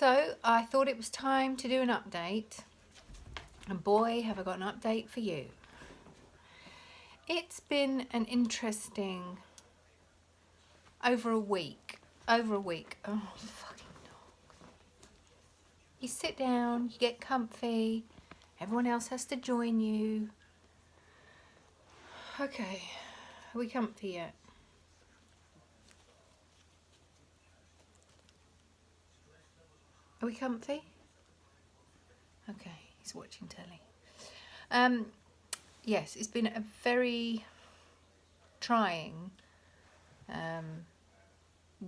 So I thought it was time to do an update, and boy have I got an update for you. It's been an interesting over a week. Oh, fucking dog. You sit down, you get comfy, everyone else has to join you. Okay, are we comfy yet? Are we comfy? Okay, he's watching telly. Yes, it's been a very trying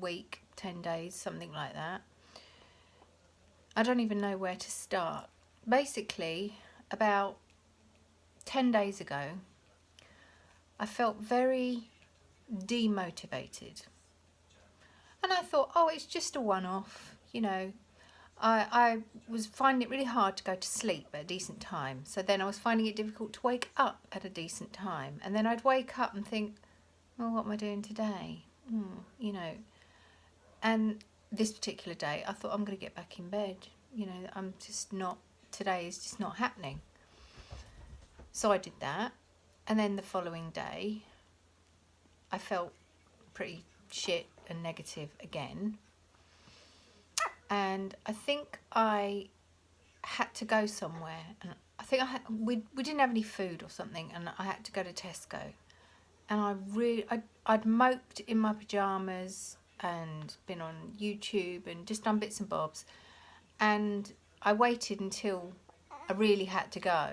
week, 10 days, something like that. I don't even know where to start. Basically, about 10 days ago, I felt very demotivated. And I thought, oh, it's just a one-off, you know. I was finding it really hard to go to sleep at a decent time. So then I was finding it difficult to wake up at a decent time. And then I'd wake up and think, well, what am I doing today? You know. And this particular day, I thought, I'm going to get back in bed. You know, I'm just not, today is just not happening. So I did that. And then the following day, I felt pretty shit and negative again. And I think I had to go somewhere. And I think we didn't have any food or something. And I had to go to Tesco. And I'd moped in my pyjamas and been on YouTube and just done bits and bobs. And I waited until I really had to go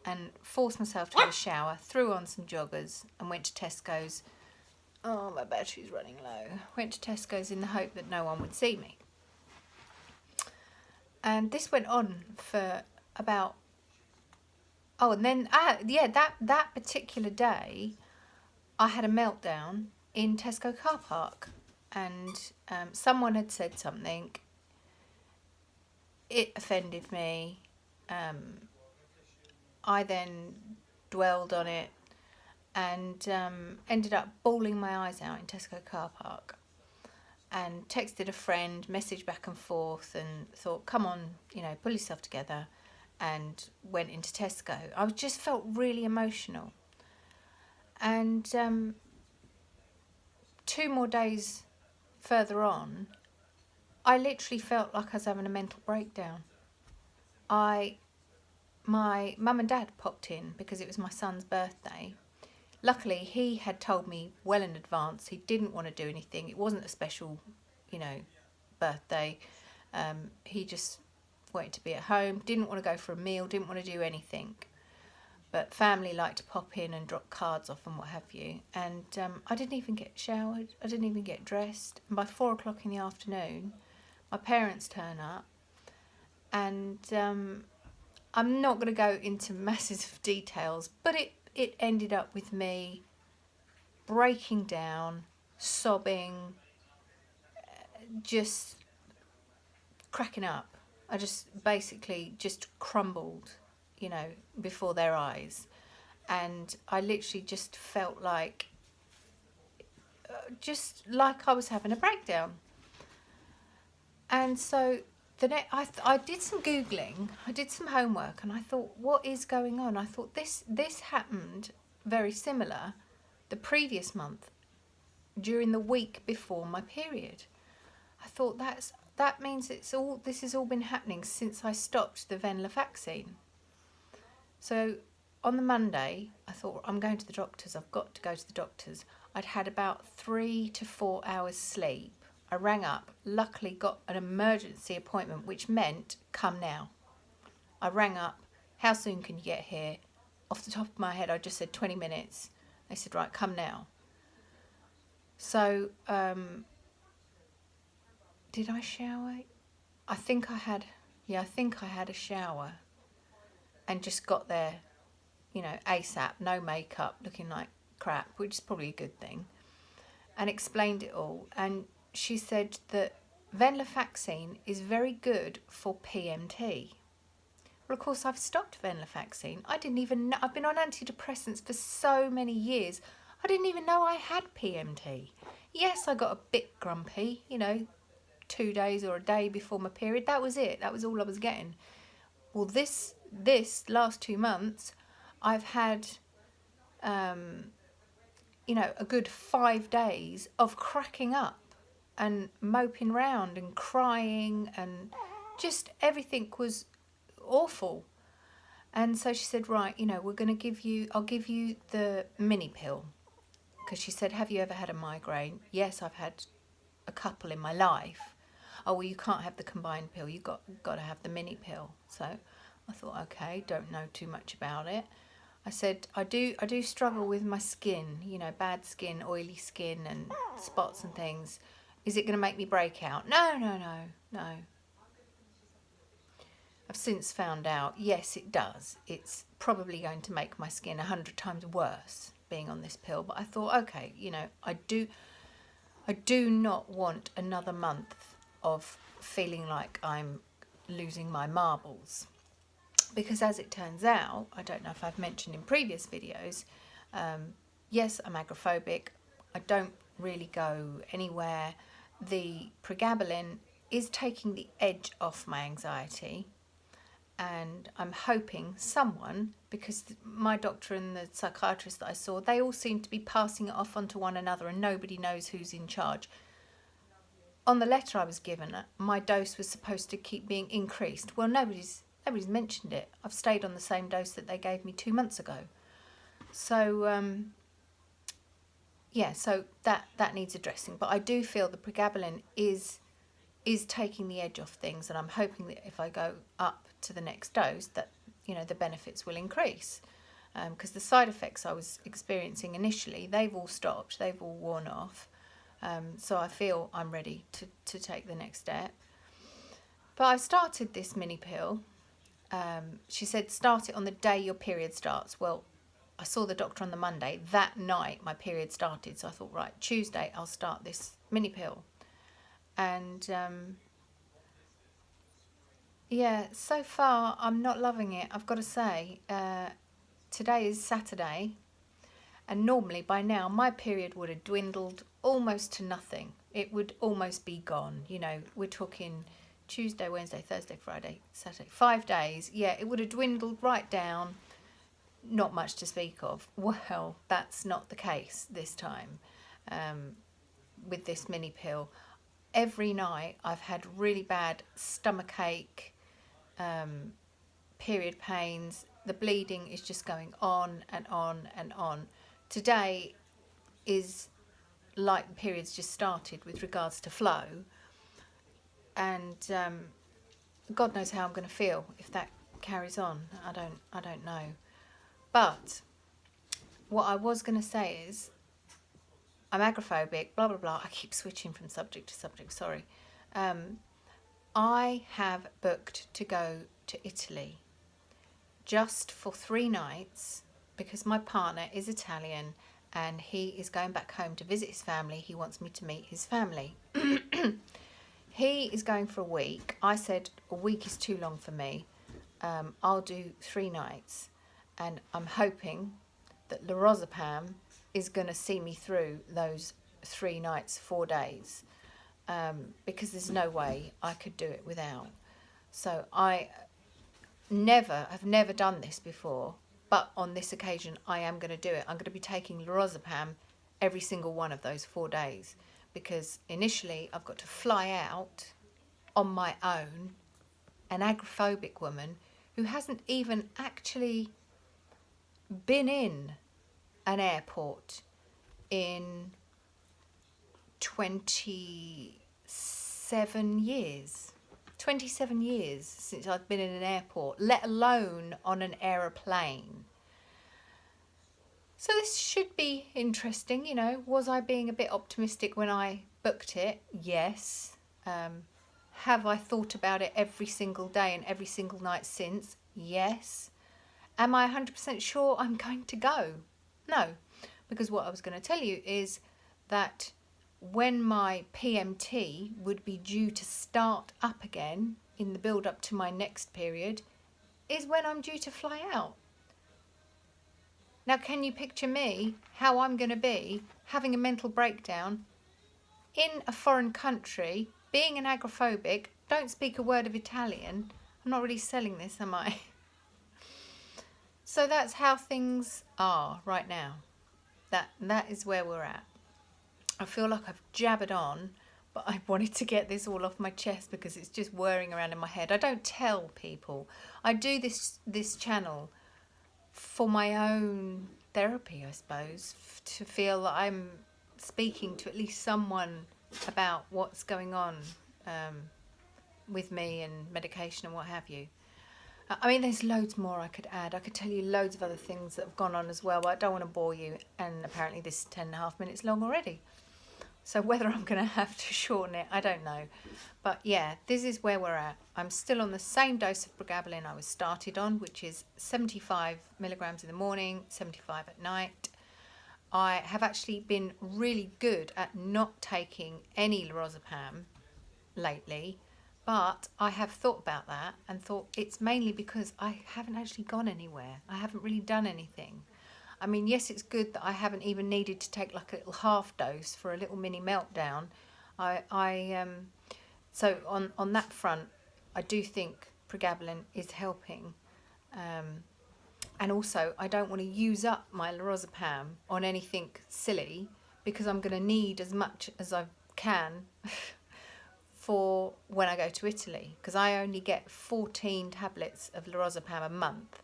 and forced myself to have a shower, threw on some joggers and went to Tesco's. Oh, my battery's running low. Went to Tesco's in the hope that no one would see me. And this went on for about... Oh, and then, that particular day, I had a meltdown in Tesco car park. And someone had said something. It offended me. I then dwelled on it and ended up bawling my eyes out in Tesco car park. And texted a friend, messaged back and forth, and thought, come on, you know, pull yourself together, and went into Tesco. I just felt really emotional. And 2 more days further on, I literally felt like I was having a mental breakdown. My mum and dad popped in because it was my son's birthday. Luckily, he had told me well in advance he didn't want to do anything. It wasn't a special, you know, birthday. He just wanted to be at home, didn't want to go for a meal, didn't want to do anything. But family like to pop in and drop cards off and what have you. And I didn't even get showered. I didn't even get dressed. And by 4 o'clock in the afternoon, my parents turn up. And I'm not going to go into masses of details, but it ended up with me breaking down, sobbing, just cracking up. I just basically just crumbled, you know, before their eyes. And I literally just felt like, I was having a breakdown. And so I did some Googling, I did some homework, and I thought, what is going on? I thought this happened very similar the previous month, during the week before my period. I thought that means this has all been happening since I stopped the venlafaxine. So on the Monday, I thought, I'm going to the doctors. I've got to go to the doctors. I'd had about 3 to 4 hours sleep. I rang up, luckily got an emergency appointment, which meant come now. I rang up, how soon can you get here? Off the top of my head, I just said 20 minutes. They said, right, come now. So, did I shower? I think I had a shower and just got there, you know, ASAP, no makeup, looking like crap, which is probably a good thing, and explained it all. And she said that venlafaxine is very good for PMT. Well, of course, I've stopped venlafaxine. I didn't even know. I've been on antidepressants for so many years. I didn't even know I had PMT. Yes, I got a bit grumpy, you know, 2 days or a day before my period. That was it. That was all I was getting. Well, this last 2 months, I've had, you know, a good 5 days of cracking up and moping round and crying, and just everything was awful. And so she said, right, you know, I'll give you the mini pill. Because she said, have you ever had a migraine? Yes, I've had a couple in my life. Oh, well, you can't have the combined pill. You've got to have the mini pill. So I thought, okay, don't know too much about it. I said, I do struggle with my skin, you know, bad skin, oily skin and spots and things. Is it going to make me break out? No. I've since found out, yes, it does. It's probably going to make my skin 100 times worse being on this pill. But I thought, okay, you know, I do not want another month of feeling like I'm losing my marbles. Because as it turns out, I don't know if I've mentioned in previous videos, yes, I'm agoraphobic. I don't really go anywhere. The Pregabalin is taking the edge off my anxiety. And I'm hoping someone, because my doctor and the psychiatrist that I saw, they all seem to be passing it off onto one another and nobody knows who's in charge. On the letter I was given, my dose was supposed to keep being increased. Well, nobody's mentioned it. I've stayed on the same dose that they gave me 2 months ago. So, yeah, so that needs addressing. But I do feel the Pregabalin is taking the edge off things, and I'm hoping that if I go up to the next dose that, you know, the benefits will increase, because the side effects I was experiencing initially, they've all stopped, they've all worn off, so I feel I'm ready to take the next step. But I started this mini pill. She said start it on the day your period starts. Well, I saw the doctor on the Monday. That night my period started, so I thought, right, Tuesday I'll start this mini pill. And yeah, so far I'm not loving it, I've got to say. Today is Saturday, and normally by now my period would have dwindled almost to nothing. It would almost be gone. You know, we're talking Tuesday, Wednesday, Thursday, Friday, Saturday, 5 days. Yeah, it would have dwindled right down, not much to speak of. Well, that's not the case this time with this mini pill. Every night I've had really bad stomachache, period pains. The bleeding is just going on and on and on. Today is like the period's just started with regards to flow, and God knows how I'm going to feel if that carries on. I don't know. But what I was going to say is, I'm agoraphobic, blah blah blah. I keep switching from subject to subject, sorry. I have booked to go to Italy just for 3 nights because my partner is Italian and he is going back home to visit his family. He wants me to meet his family. He is going for a week. I said a week is too long for me. I'll do 3 nights, and I'm hoping that lorazepam is going to see me through those 3 nights, 4 days, because there's no way I could do it without. So I have never done this before, but on this occasion I am going to do it. I'm going to be taking lorazepam every single one of those 4 days, because initially I've got to fly out on my own, an agoraphobic woman who hasn't even actually been in an airport in 27 years. 27 years since I've been in an airport, let alone on an aeroplane. So this should be interesting, you know. Was I being a bit optimistic when I booked it? Yes. Have I thought about it every single day and every single night since? Yes. Am I 100% sure I'm going to go? No. Because what I was going to tell you is that when my PMT would be due to start up again in the build up to my next period is when I'm due to fly out. Now, can you picture me, how I'm going to be having a mental breakdown in a foreign country, being an agoraphobic, don't speak a word of Italian. I'm not really selling this, am I? So that's how things are right now. That is where we're at. I feel like I've jabbered on, but I wanted to get this all off my chest because it's just whirring around in my head. I don't tell people. I do this channel for my own therapy, I suppose, to feel that I'm speaking to at least someone about what's going on with me and medication and what have you. I mean, there's loads more I could add. I could tell you loads of other things that have gone on as well, but I don't want to bore you. And apparently this is 10.5 minutes long already. So whether I'm going to have to shorten it, I don't know. But yeah, this is where we're at. I'm still on the same dose of Pregabalin I was started on, which is 75 milligrams in the morning, 75 at night. I have actually been really good at not taking any lorazepam lately. But I have thought about that and thought it's mainly because I haven't actually gone anywhere. I haven't really done anything. I mean, yes, it's good that I haven't even needed to take like a little half dose for a little mini meltdown. So on that front, I do think Pregabalin is helping. And also, I don't want to use up my lorazepam on anything silly because I'm going to need as much as I can for when I go to Italy, because I only get 14 tablets of lorazepam a month,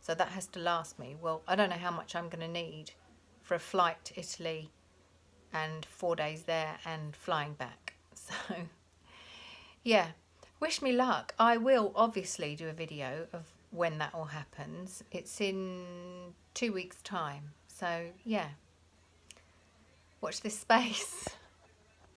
so that has to last me. Well, I don't know how much I'm going to need for a flight to Italy and 4 days there and flying back. So yeah, wish me luck. I will obviously do a video of when that all happens. It's in 2 weeks' time, so yeah, watch this space.